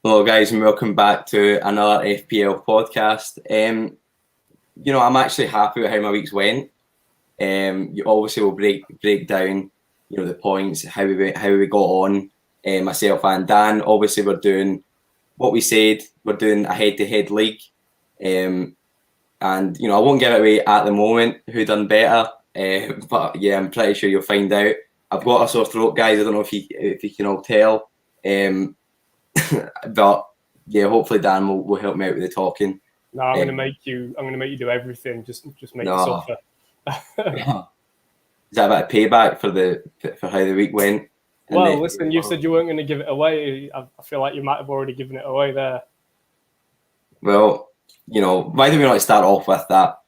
Hello guys and welcome back to another FPL podcast. I'm actually happy with how my weeks went. You obviously will break down, the points, how we got on. Myself and Dan, obviously we're doing what we said. We're doing a head-to-head league. And I won't give it away at the moment who done better. But yeah, I'm pretty sure you'll find out. I've got a sore throat, guys. I don't know if you can all tell. But yeah, hopefully Dan will help me out with the talking. No, I'm going to make you do everything. Just make you suffer. Is that a bit of payback for how the week went? Well, listen, you said you weren't going to give it away. I feel like you might have already given it away there. Well, why do we not start off with that?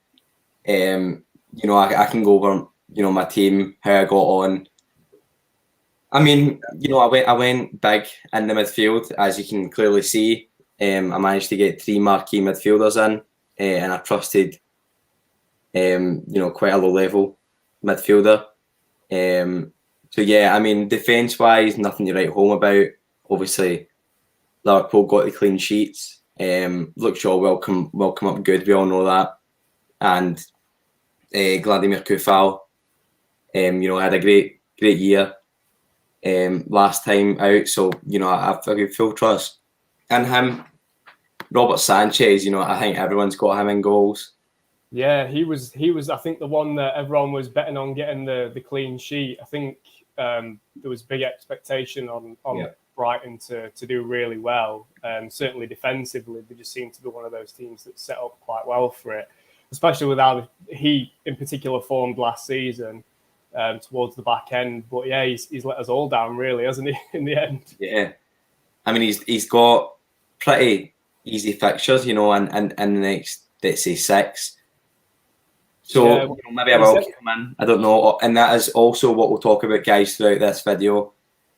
I can go over, my team, how I got on. I mean, I went big in the midfield, as you can clearly see. I managed to get 3 marquee midfielders in, and I trusted, quite a low-level midfielder. So yeah, I mean, defence-wise, nothing to write home about. Obviously, Liverpool got the clean sheets. Luke Shaw will come up good. We all know that. And Vladimir Kufal, had a great year. Last time out, so I've got full trust in him. Robert Sanchez, I think everyone's got him in goals. Yeah, he was. I think the one that everyone was betting on getting the clean sheet. I think there was big expectation on Brighton to do really well. Certainly defensively, they just seem to be one of those teams that set up quite well for it, especially with how he in particular formed last season. Towards the back end, but yeah, he's let us all down, really, hasn't he? In the end, yeah. I mean, he's got pretty easy fixtures, in the next, let's say, 6. So maybe I will come in. I don't know, and that is also what we'll talk about, guys, throughout this video.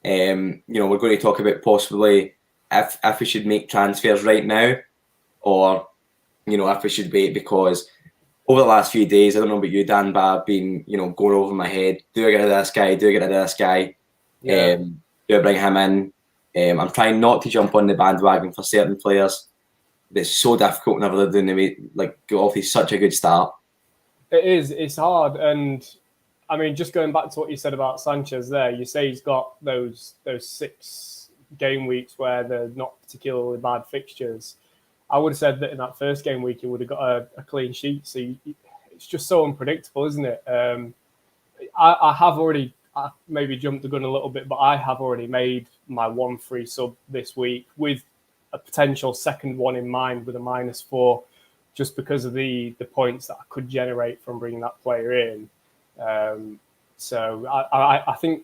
We're going to talk about possibly if we should make transfers right now, or if we should wait, because over the last few days, I don't know about you, Dan, but I've been, going over my head. Do I get rid of this guy? Do I get rid of this guy? Yeah. Do I bring him in? I'm trying not to jump on the bandwagon for certain players. It's so difficult whenever they're doing go off to such a good start. It is. It's hard. And, I mean, just going back to what you said about Sanchez there, you say he's got those 6 game weeks where they're not particularly bad fixtures. I would have said that in that first game week, he would have got a clean sheet. So it's just so unpredictable, isn't it? I have already maybe jumped the gun a little bit, but I have already made my 1 free sub this week with a potential second one in mind with a -4, just because of the points that I could generate from bringing that player in. So I think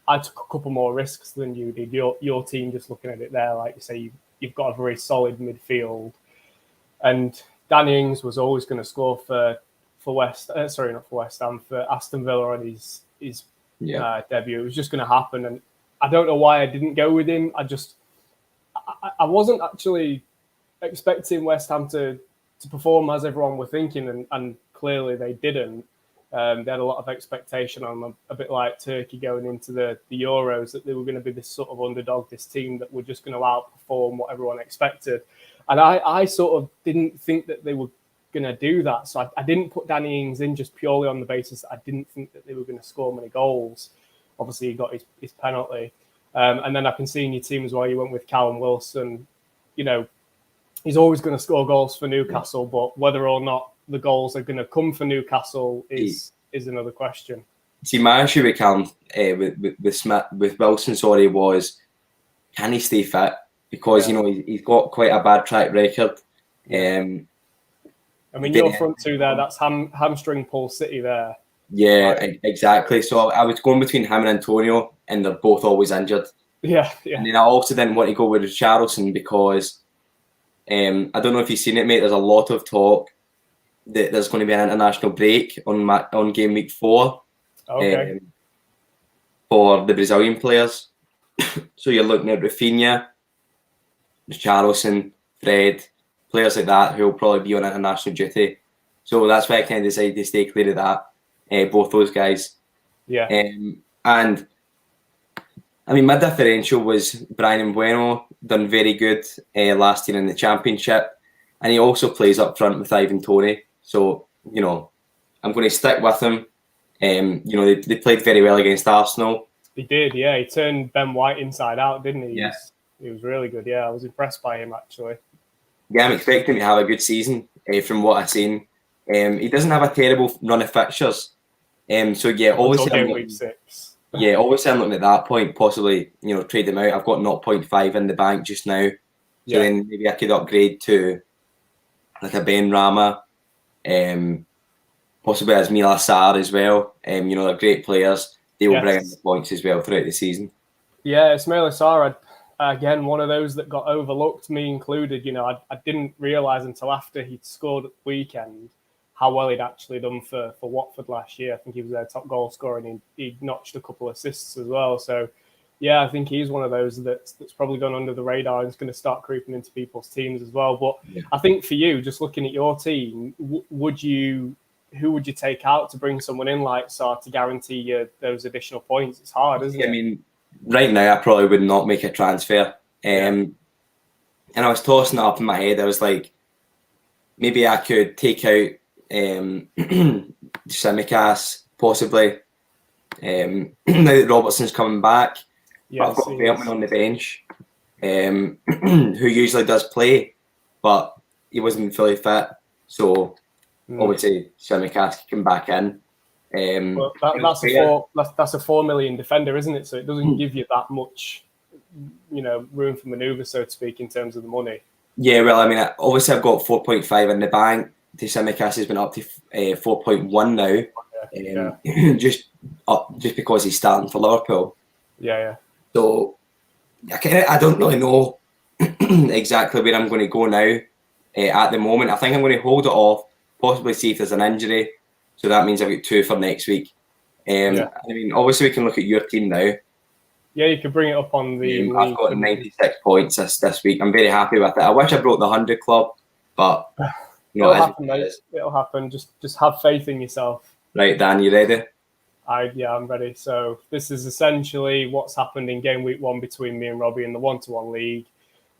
I took a couple more risks than you did. Your team, just looking at it there, like you say, you've got a very solid midfield, and Danny Ings was always going to score for Aston Villa on his debut. It was just going to happen, and I don't know why I didn't go with him. I wasn't actually expecting West Ham to perform as everyone were thinking, and clearly they didn't. They had a lot of expectation on them, a bit like Turkey going into the Euros, that they were going to be this sort of underdog, this team that were just going to outperform what everyone expected. And I sort of didn't think that they were going to do that. So I didn't put Danny Ings in just purely on the basis that I didn't think that they were going to score many goals. Obviously, he got his penalty. And then I can see in your team as well, you went with Callum Wilson. He's always going to score goals for Newcastle, but whether or not the goals are going to come for Newcastle is another question. See, my issue with Callum, with Wilson, was, can he stay fit? Because he's got quite a bad track record. I mean, your front two there, that's hamstring pull City there. Yeah, right. Exactly. So I was going between him and Antonio, and they're both always injured. Yeah. And then I also didn't want to go with Richarlison because I don't know if you've seen it, mate. There's a lot of talk that there's going to be an international break on game week 4 for the Brazilian players. So you're looking at Rafinha, Richarlison, Fred, players like that who will probably be on international duty. So that's why I kind of decided to stay clear of that, both those guys. Yeah. And I mean, my differential was Bruyne and Bueno. done very good last year in the Championship, and he also plays up front with Ivan Toney. So, you know, I'm going to stick with him. You know, they played very well against Arsenal. He did, yeah. He turned Ben White inside out, didn't he? Yeah. He was really good, yeah. I was impressed by him, actually. Yeah, I'm expecting him to have a good season from what I've seen. He doesn't have a terrible run of fixtures. So, yeah, obviously week 6. Yeah, obviously I'm looking at that point, possibly, you know, trade them out. I've got 0.5 in the bank just now. So then maybe I could upgrade to like a Ben Rama, possibly Asmila Sarr as well. You know, they're great players. They will bring in the points as well throughout the season. Yeah, Ismaila Sarr, again, one of those that got overlooked, me included. You know, I didn't realise until after he'd scored at the weekend how well he'd actually done for Watford last year. I think he was their top goal scorer, and he notched a couple of assists as well. So, yeah, I think he's one of those that's probably gone under the radar and is going to start creeping into people's teams as well. But I think for you, just looking at your team, who would you take out to bring someone in like Sarr to guarantee you those additional points? It's hard, isn't it? I mean, right now I probably would not make a transfer. And I was tossing it up in my head. I was like, maybe I could take out Tsimikas, possibly. Now that Robertson's coming back, but I've got Veltman on the bench, who usually does play, but he wasn't fully fit. So obviously Tsimikas can come back in. Well, that's a 4 million defender, isn't it? So it doesn't give you that much, you know, room for manoeuvre, so to speak, in terms of the money. Yeah, well, I mean, obviously I've got 4.5 in the bank. Tsimikas has been up to 4.1 now, just because he's starting for Liverpool. Yeah. So I don't really know exactly where I'm going to go now. At the moment, I think I'm going to hold it off, possibly see if there's an injury. So that means I've got 2 for next week. I mean, obviously we can look at your team now. Yeah, you could bring it up on the. I've got 96 points this week. I'm very happy with it. I wish I broke the 100 club, but you know, it'll happen, mate. It'll happen. Just have faith in yourself. Right, Dan, you ready? I'm ready. So this is essentially what's happened in game week 1 between me and Robbie in the 1-to-1 league.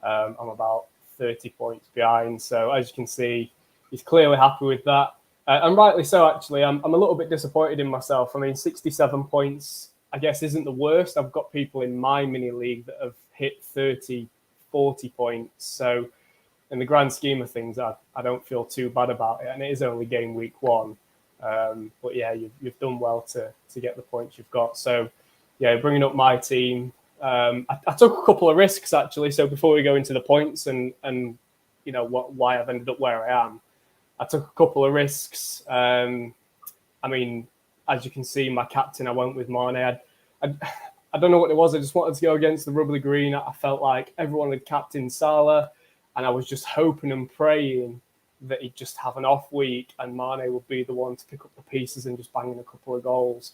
I'm about 30 points behind. So as you can see, he's clearly happy with that. And rightly so, actually. I'm a little bit disappointed in myself. I mean, 67 points, I guess, isn't the worst. I've got people in my mini league that have hit 30, 40 points. So in the grand scheme of things, I don't feel too bad about it. And it is only game week 1. But yeah, you've done well to get the points you've got. So yeah, bringing up my team. I took a couple of risks, actually. So before we go into the points and you know why I've ended up where I am, I took a couple of risks. I mean, as you can see, my captain, I went with Mane. I don't know what it was. I just wanted to go against the Rubbly Green. I felt like everyone had captained Salah, and I was just hoping and praying that he'd just have an off week and Mane would be the one to pick up the pieces and just bang in a couple of goals.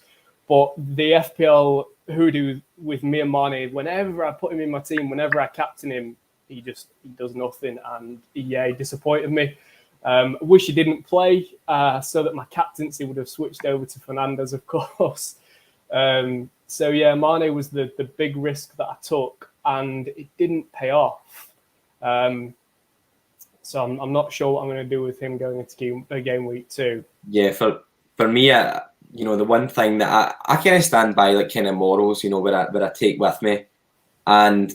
But the FPL hoodoo with me and Mane, whenever I put him in my team, whenever I captain him, he does nothing. And he disappointed me. Wish he didn't play so that my captaincy would have switched over to Fernandes, of course. So yeah, Mane was the big risk that I took, and it didn't pay off. So I'm not sure what I'm going to do with him going into game week 2. Yeah, for me, you know, the one thing that I kind of stand by, like kind of morals, you know, where I take with me, and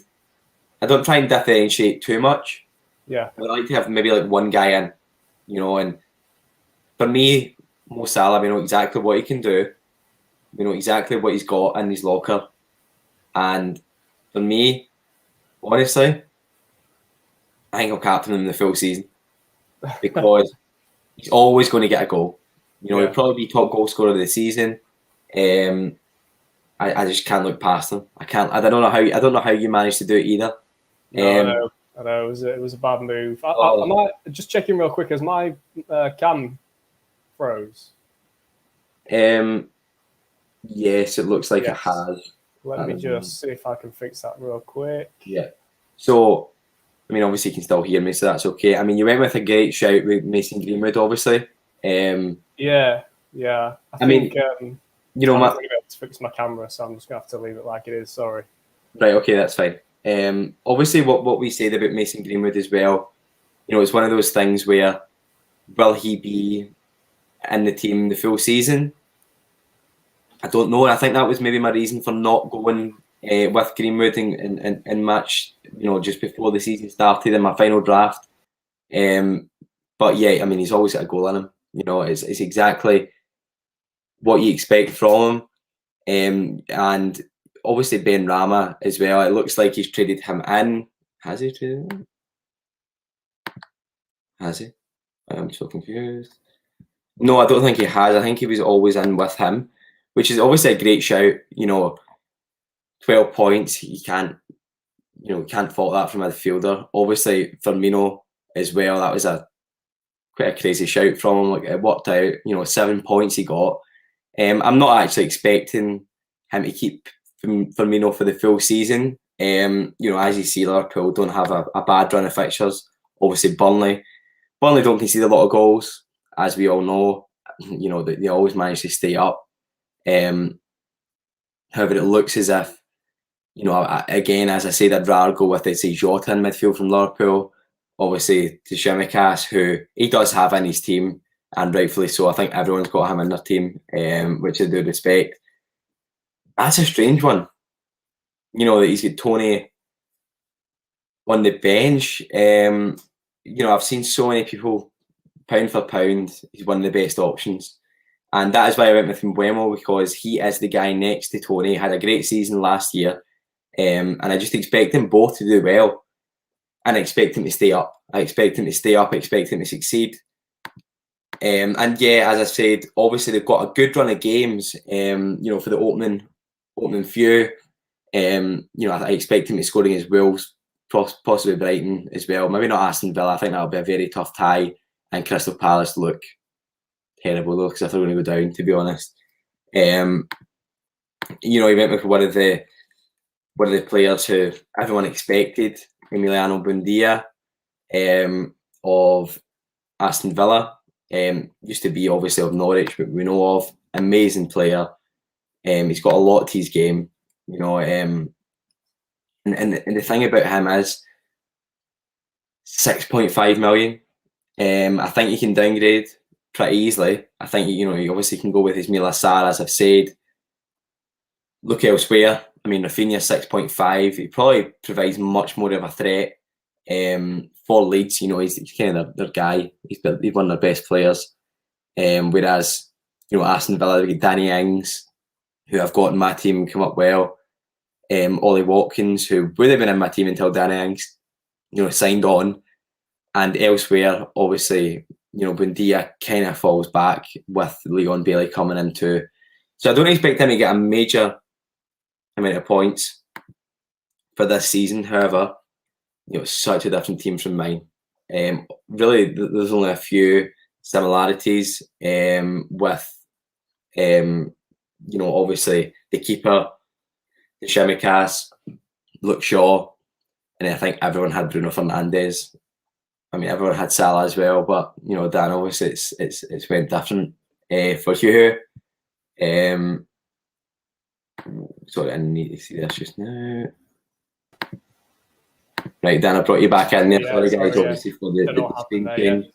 I don't try and differentiate too much. Yeah, I like to have maybe like one guy in, you know, and for me, Mo Salah, we know exactly what he can do. We know exactly what he's got in his locker, and for me, honestly, I think I'll captain him the full season because he's always going to get a goal. You know, he'll probably be top goal scorer of the season. I just can't look past him. I can't. I don't know how you managed to do it either. I know it was a bad move. I might just checking real quick. Has my cam froze? Yes, it looks like it has. Let me just see if I can fix that real quick. Yeah. So, I mean, obviously you can still hear me, so that's okay. I mean, you went with a great shout with Mason Greenwood, obviously. Yeah. I mean, you know, I'm not going to be able to fix my camera, so I'm just going to have to leave it like it is. Sorry. Right. Okay, that's fine. Obviously, what we said about Mason Greenwood as well, it's one of those things where will he be in the team the full season? I don't know. And I think that was maybe my reason for not going with Greenwood in match, just before the season started in my final draft. But yeah, I mean, he's always got a goal in him. It's exactly what you expect from him. And obviously Ben Rama as well. It looks like he's traded him in. Has he traded him? Has he? I'm so confused. No, I don't think he has. I think he was always in with him, which is obviously a great shout. 12 points. You can't fault that from a midfielder. Obviously, Firmino as well. That was quite a crazy shout from him. Like, it worked out. 7 points he got. I'm not actually expecting him to keep Firmino for the full season. As you see, Liverpool don't have a bad run of fixtures. Obviously, Burnley don't concede a lot of goals, as we all know. They always manage to stay up. However, it looks as if, again, as I said, I'd rather go with, say, Jota in midfield from Liverpool. Obviously, to Tsimikas, who he does have in his team, and rightfully so. I think everyone's got him in their team, which I do respect. That's a strange one. That he's got Tony on the bench. I've seen so many people, pound for pound, he's one of the best options. And that is why I went with Mbeumo, because he is the guy next to Tony. He had a great season last year. And I just expect them both to do well. And I expect him to stay up. I expect him to succeed. And yeah, as I said, obviously they've got a good run of games, for the opening few. I expect him to score against Wolves, possibly Brighton as well. Maybe not Aston Villa. I think that'll be a very tough tie. And Crystal Palace look terrible though, because if they're going to go down, to be honest. He went with one of the players who everyone expected, Emiliano Buendia, of Aston Villa. Used to be obviously of Norwich, but we know of. Amazing player. He's got a lot to his game, and the thing about him is 6.5 million. I think you can downgrade pretty easily. I think you obviously can go with Ismaila Sarr, as I've said. Look elsewhere. I mean, Rafinha 6.5. He probably provides much more of a threat for Leeds. He's kind of their guy. He's one of their best players. Whereas Aston Villa, we get Danny Ings, who I've got in my team, come up well. Ollie Watkins, who would have been in my team until Danny Ings, signed on. And elsewhere, obviously, Buendia kind of falls back with Leon Bailey coming in too. So I don't expect him to get a major amount of points for this season. However, such a different team from mine. Really, there's only a few similarities with, obviously the keeper, the Tsimikas, Luke Shaw, and I think everyone had Bruno Fernandes. I mean, everyone had Salah as well, but Dan, obviously it's went different for you. Sorry, I need to see this just now. Right, Dan, I brought you back in there. Sorry, guys, obviously for the screen change.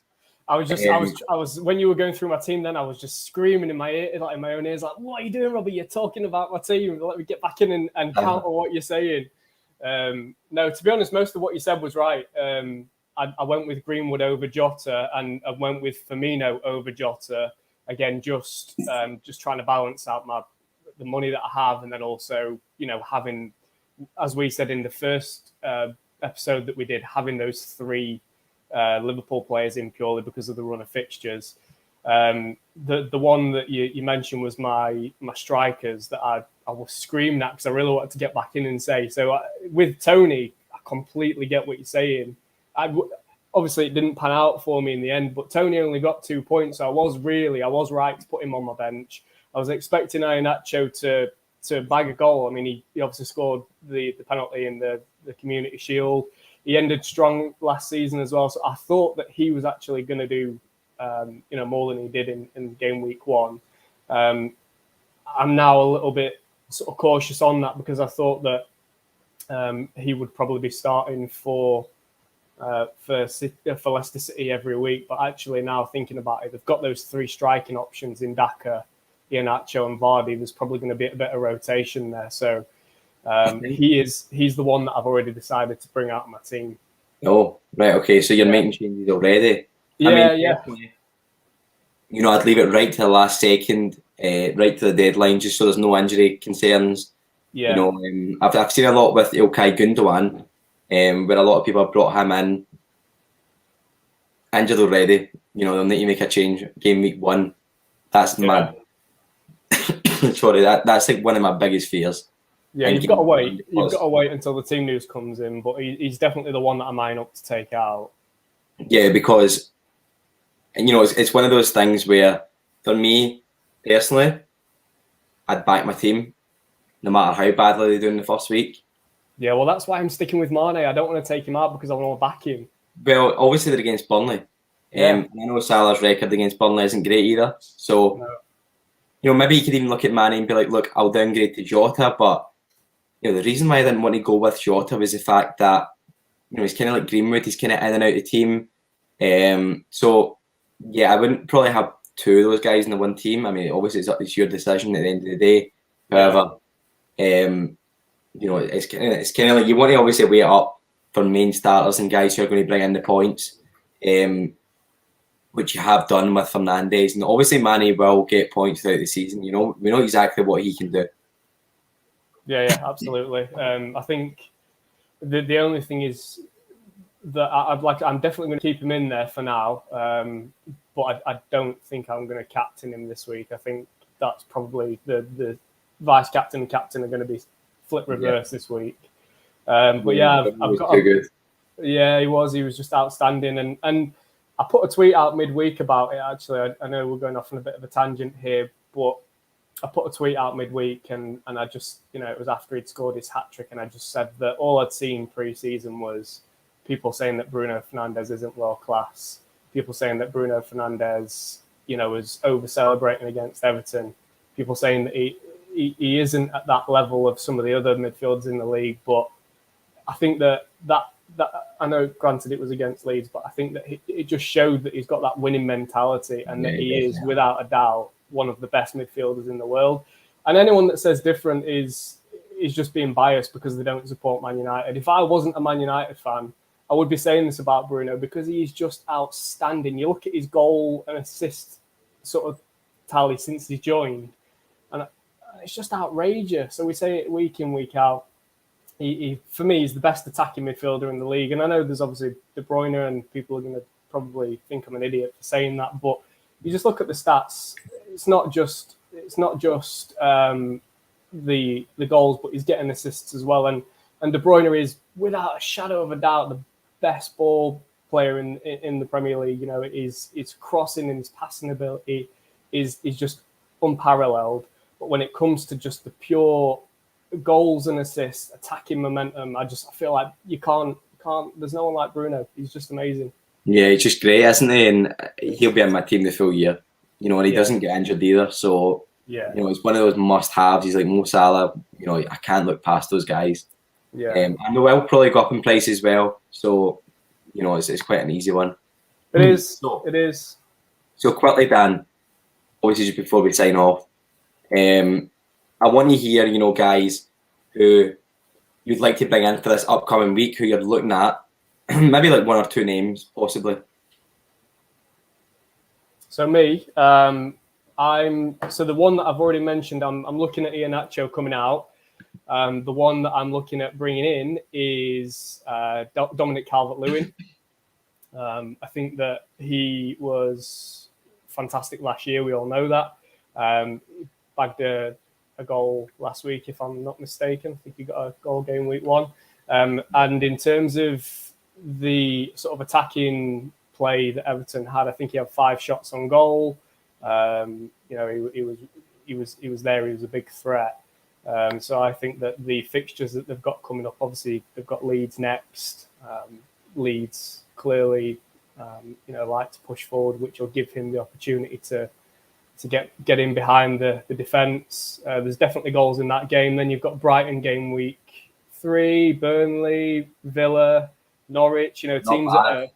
I was when you were going through my team, then I was just screaming in my ear, like in my own ears, like, "What are you doing, Robbie? You're talking about my team. Let me get back in and counter what you're saying." No, to be honest, most of what you said was right. I went with Greenwood over Jota, and I went with Firmino over Jota. Again, just trying to balance out the money that I have, and then also, having, as we said in the first episode that we did, having those three Liverpool players in purely because of the run of fixtures. The one that you mentioned was my strikers that I was screaming at because I really wanted to get back in and say. So with Tony, I completely get what you're saying. Obviously, it didn't pan out for me in the end, but Tony only got 2 points. So I was right to put him on my bench. I was expecting Iheanacho to bag a goal. I mean, he obviously scored the penalty in the Community Shield. He ended strong last season as well. So I thought that he was actually going to do, more than he did in game week 1. I'm now a little bit sort of cautious on that because I thought that he would probably be starting for Leicester City every week. But actually, now thinking about it, they've got those 3 striking options in Daka, Iheanacho, and Vardy. There's probably going to be a bit of rotation there. So he's the one that I've already decided to bring out of my team. Oh, right, okay. So you're making changes already. Yeah. I'd leave it right to the last second, right to the deadline, just so there's no injury concerns. Yeah. I've seen a lot with Ilkay Gundogan, where a lot of people have brought him in injured already. They'll need to make a change game week 1. That's mad. Sorry, that's like one of my biggest fears. Yeah, you've got to wait. You've got to wait until the team news comes in, but he's definitely the one that I'm eyeing up to take out. Yeah, because it's one of those things where, for me personally, I'd back my team no matter how badly they do in the first week. Yeah, well, that's why I'm sticking with Mane. I don't want to take him out because I want to back him. Well, obviously they're against Burnley. Yeah. I know Salah's record against Burnley isn't great either. So, maybe you could even look at Mane and be like, look, I'll downgrade to Jota. But, the reason why I didn't want to go with Jota was the fact that, he's kind of like Greenwood. He's kind of in and out of the team. So, yeah, I wouldn't probably have 2 of those guys in the one team. I mean, obviously it's your decision at the end of the day. However, it's kind of like you want to obviously wait up for main starters and guys who are going to bring in the points, which you have done with Fernandes. And obviously Mane will get points throughout the season. We know exactly what he can do. Yeah, absolutely. I think the only thing is that I'm definitely going to keep him in there for now, but I don't think I'm going to captain him this week. I think that's probably the vice captain and captain are going to be flip reverse this week. But yeah, I've got. Yeah, he was just outstanding, and I put a tweet out midweek about it. Actually, I know we're going off on a bit of a tangent here, but I put a tweet out midweek, and I just, it was after he'd scored his hat trick, and I just said that all I'd seen pre-season was people saying that Bruno Fernandes isn't world class, people saying that Bruno Fernandes, was over celebrating against Everton, people saying that he isn't at that level of some of the other midfielders in the league. But I think that I know, granted, it was against Leeds, but I think that it just showed that he's got that winning mentality, and that he is, without a doubt, one of the best midfielders in the world. And anyone that says different is just being biased because they don't support Man United. If I wasn't a Man United fan, I would be saying this about Bruno because he's just outstanding. You look at his goal and assist sort of tally since he joined, and it's just outrageous. So we say it week in, week out. He for me, he's the best attacking midfielder in the league. And I know there's obviously De Bruyne, and people are going to probably think I'm an idiot for saying that, but you just look at the stats. It's not just the goals, but he's getting assists as well. And De Bruyne is, without a shadow of a doubt, the best ball player in the Premier League. His crossing and his passing ability is just unparalleled. But when it comes to just the pure goals and assists, attacking momentum, I feel like you can't. There's no one like Bruno. He's just amazing. Yeah, he's just great, isn't he? And he'll be in my team the full year. And he doesn't get injured either. So it's one of those must-haves. He's like Mo Salah. I can't look past those guys. Yeah, and they will probably go up in price as well. So it's quite an easy one. It is. It is. So quickly, Dan. Obviously, just before we sign off, I want to hear, guys who you'd like to bring in for this upcoming week, who you're looking at. Maybe like 1 or 2 names, possibly. So me, the one that I've already mentioned, I'm looking at Iheanacho coming out. The one that I'm looking at bringing in is Dominic Calvert-Lewin. I think that he was fantastic last year. We all know that. Bagged a goal last week, if I'm not mistaken. I think he got a goal game week 1. And in terms of the sort of attacking play that Everton had, I think he had 5 shots on goal. He was there. He was a big threat. So I think that the fixtures that they've got coming up, obviously they've got Leeds next. Leeds clearly, like to push forward, which will give him the opportunity to get in behind the defence. There's definitely goals in that game. Then you've got Brighton game week 3, Burnley, Villa, Norwich, teams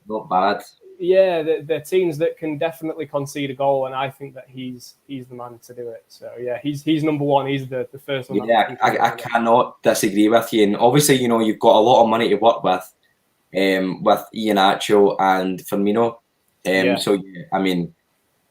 not bad. Yeah, they're teams that can definitely concede a goal, and I think that he's the man to do it. So yeah, he's number one. He's the first one. Yeah, I cannot disagree with you. And obviously, you've got a lot of money to work with Iheanacho and Firmino. So yeah, I mean,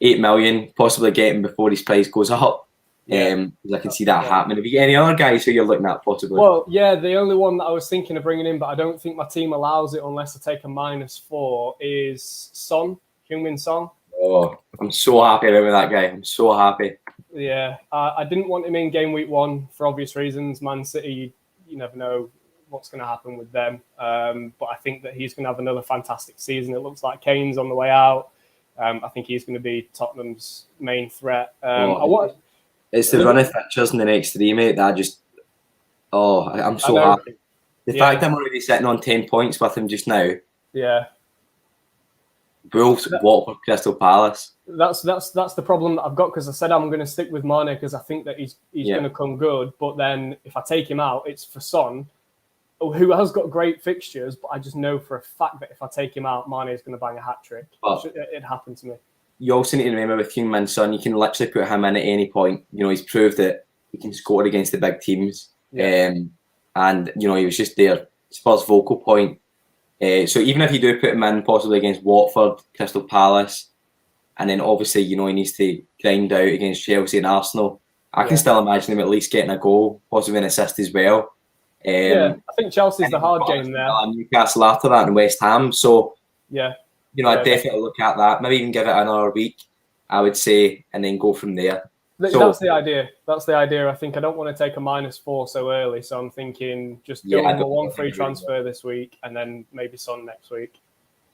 8 million possibly getting before his price goes up. I can see that happening. Have you got any other guys who you're looking at possibly? Well, yeah, the only one that I was thinking of bringing in, but I don't think my team allows it unless I take a -4, is Son, Heung-min Son. Oh, I'm so happy with that guy. I'm so happy. Yeah, I didn't want him in game week 1 for obvious reasons. Man City, you never know what's going to happen with them. But I think that he's going to have another fantastic season. It looks like Kane's on the way out. I think he's going to be Tottenham's main threat. It's the run of fixtures in the next 3, mate. That I'm so happy. The fact I'm already sitting on 10 points with him just now. Yeah. Wolves, Watford, Crystal Palace. That's the problem that I've got, because I said I'm going to stick with Mane because I think that he's going to come good. But then if I take him out, it's for Son, who has got great fixtures. But I just know for a fact that if I take him out, Mane is going to bang a hat trick. It happened to me. You also need to remember with Heung-min Son, you can literally put him in at any point. He's proved that he can score against the big teams. Yeah. And he was just there, Spurs' focal point. So even if you do put him in possibly against Watford, Crystal Palace, and then obviously, he needs to grind out against Chelsea and Arsenal, I can still imagine him at least getting a goal, possibly an assist as well. I think Chelsea's the hard game there. Newcastle after that and West Ham. So, yeah. I'd definitely look at that. Maybe even give it another week, I would say, and then go from there. That's the idea. I think I don't want to take a -4 so early. So I'm thinking just go on one free transfer this week and then maybe Son next week.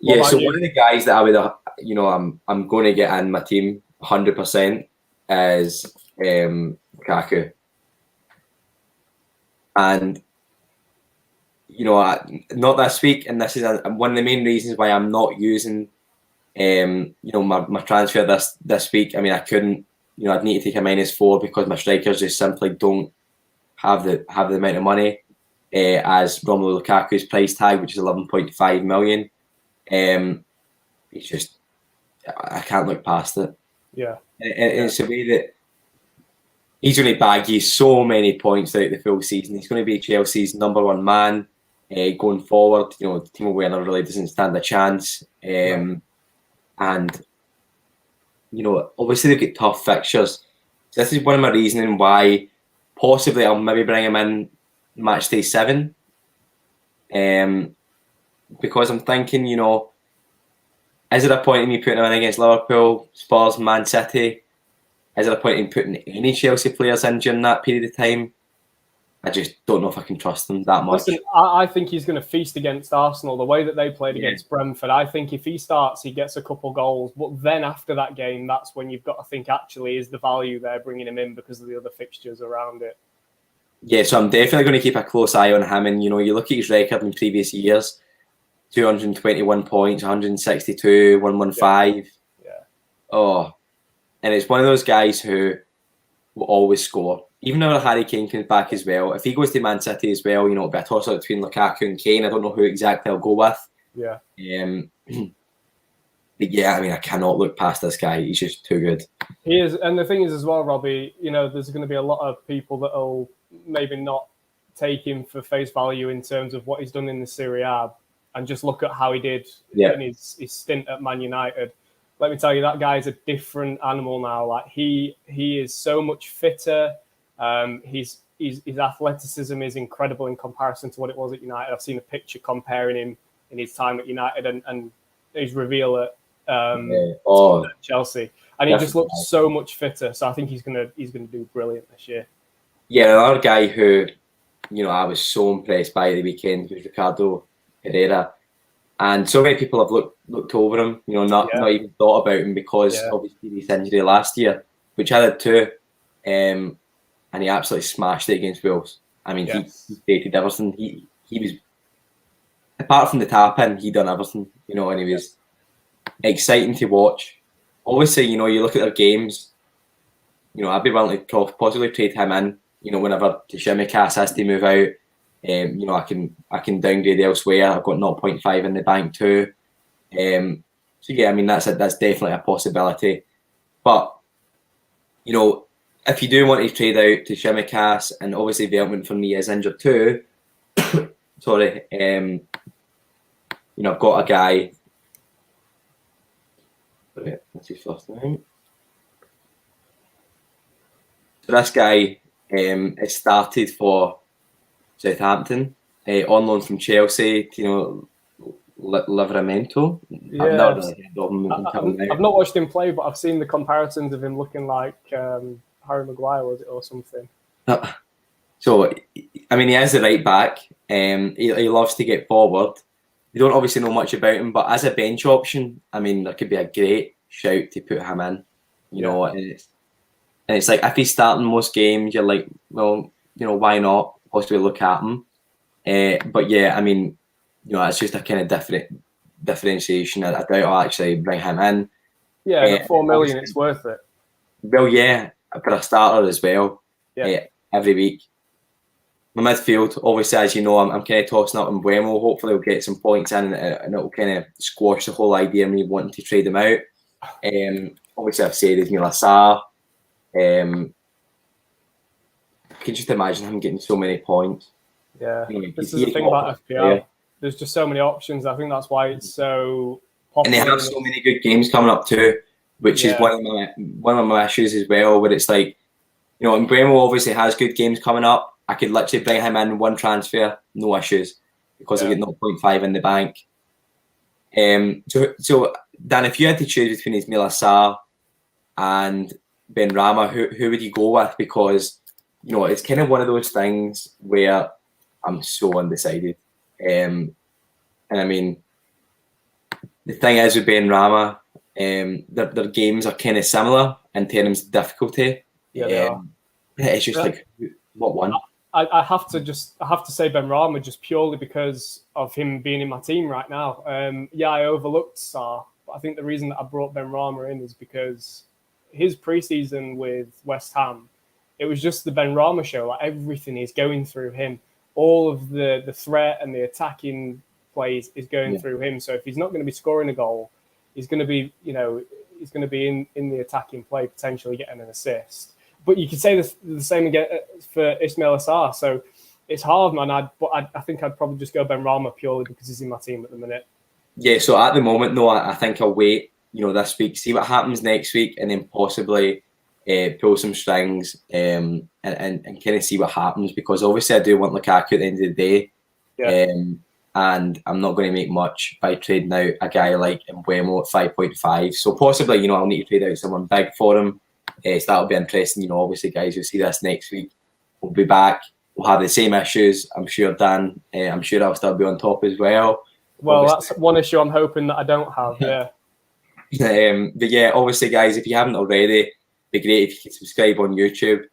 So one of the guys that I would, I'm going to get in my team 100% is Lukaku. And not this week, and this is one of the main reasons why I'm not using, my transfer this week. I mean, I couldn't, I'd need to take a -4 because my strikers just simply don't have the amount of money as Romelu Lukaku's price tag, which is 11.5 million. It's just, I can't look past it. Yeah, and it's a way that he's going to bag you so many points throughout the full season. He's going to be Chelsea's #1 man. Going forward, Timo Werner really doesn't stand a chance. And, obviously they've got tough fixtures. So this is one of my reasoning why possibly I'll maybe bring him in match day 7. Because I'm thinking, is there a point in me putting him in against Liverpool, Spurs, Man City? Is there a point in putting any Chelsea players in during that period of time? I just don't know if I can trust them that much. Listen, I think he's going to feast against Arsenal. The way that they played against Brentford, I think if he starts, he gets a couple goals. But then after that game, that's when you've got to think, actually, is the value there bringing him in because of the other fixtures around it? Yeah, so I'm definitely going to keep a close eye on him. And, you look at his record in previous years, 221 points, 162, 115. Yeah. Oh, and it's one of those guys who will always score. Even though Harry Kane comes back as well, if he goes to Man City as well, it'll be a toss-up between Lukaku and Kane. I don't know who exactly I'll go with. Yeah. But yeah, I mean, I cannot look past this guy. He's just too good. He is. And the thing is as well, Robbie, there's going to be a lot of people that will maybe not take him for face value in terms of what he's done in the Serie A and just look at how he did in his stint at Man United. Let me tell you, that guy's a different animal now. Like he is so much fitter. His athleticism is incredible in comparison to what it was at United. I've seen a picture comparing him in his time at United and his reveal at Chelsea, and he just looks so much fitter. So I think he's gonna do brilliant this year. Yeah, another guy who I was so impressed by the weekend was Ricardo Herrera, and so many people have looked over him. Not even thought about him because obviously his injury last year, which I did too. And he absolutely smashed it against Wales. I mean, he created everything. He was, apart from the tap-in, he done everything, and he was exciting to watch. Obviously, you look at their games, I'd be willing to possibly trade him in, whenever Tsimikas has to move out. You know, I can downgrade elsewhere. I've got 0.5 in the bank too. So yeah, I mean that's definitely a possibility. But you know, if you do want to trade out to Shimikas, and obviously Veltman for me is injured too. Sorry, you know, I've got a guy. Sorry, that's his first name. So this guy has started for Southampton on loan from Chelsea. You know, Livramento. Yeah, I've not really heard of him until now. I've not watched him play, but I've seen the comparisons of him looking like Harry Maguire, was it, or something? So, I mean, he is the right back. He loves to get forward. You don't obviously know much about him, but as a bench option, I mean, there could be a great shout to put him in. You know, and it's like if he's starting most games, you're like, well, you know, why not possibly look at him? But yeah, I mean, you know, it's just a kind of differentiation. I doubt I'll actually bring him in. Yeah, at $4 million, it's worth it. Well, yeah, for a starter as well. Yeah. Every week. My midfield, obviously, as you know, I'm kind of tossing up Mbeumo. Hopefully, we'll get some points in, and it'll kind of squash the whole idea of me wanting to trade him out. Obviously, I've said Ismaila Sarr. I can just imagine him getting so many points. Yeah, this is the thing about FPL. There's just so many options. I think that's why it's so popular. And they have so many good games coming up too, which is one of my issues as well. Where it's like, you know, Mbeumo obviously has good games coming up. I could literally bring him in one transfer, no issues, because I get 0.5 in the bank. So Dan, if you had to choose between Ismaila Sarr and Benrahma, who would you go with? Because, you know, it's kind of one of those things where I'm so undecided. And I mean, the thing is with Benrahma, their games are kind of similar in terms of difficulty. Yeah, they are. It's just like, what one? I have to say Benrahma just purely because of him being in my team right now. I overlooked Sarr, but I think the reason that I brought Benrahma in is because his preseason with West Ham, it was just the Benrahma show. Like everything is going through him. All of the threat and the attacking plays is going through him. So if he's not going to be scoring a goal, he's going to be, you know, he's going to be in the attacking play, potentially getting an assist. But you could say the same again for Ismaila Sarr. So it's hard, man. But I think I'd probably just go Benrahma purely because he's in my team at the minute. Yeah, so at the moment, no, I think I'll wait, you know, this week, see what happens next week, and then possibly pull some strings and kind of see what happens, because obviously I do want Lukaku at the end of the day. Yeah. And I'm not going to make much by trading out a guy like Mbeumo at 5.5. So possibly, you know, I'll need to trade out someone big for him. So that'll be interesting. You know, obviously, guys, you'll see this next week. We'll be back. We'll have the same issues. I'm sure, Dan. I'm sure I'll still be on top as well. Well, obviously, that's one issue I'm hoping that I don't have. Yeah. But yeah, obviously, guys, if you haven't already, it'd be great if you could subscribe on YouTube,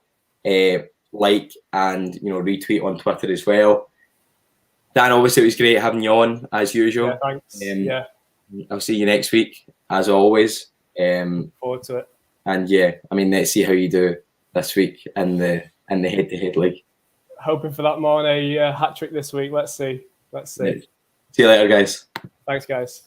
like, and, you know, retweet on Twitter as well. Dan, obviously, it was great having you on as usual. Yeah, thanks. I'll see you next week as always. Forward to it. And yeah, I mean, let's see how you do this week in the head-to-head league. Hoping for that Mane hat trick this week. Let's see. See you later, guys. Thanks, guys.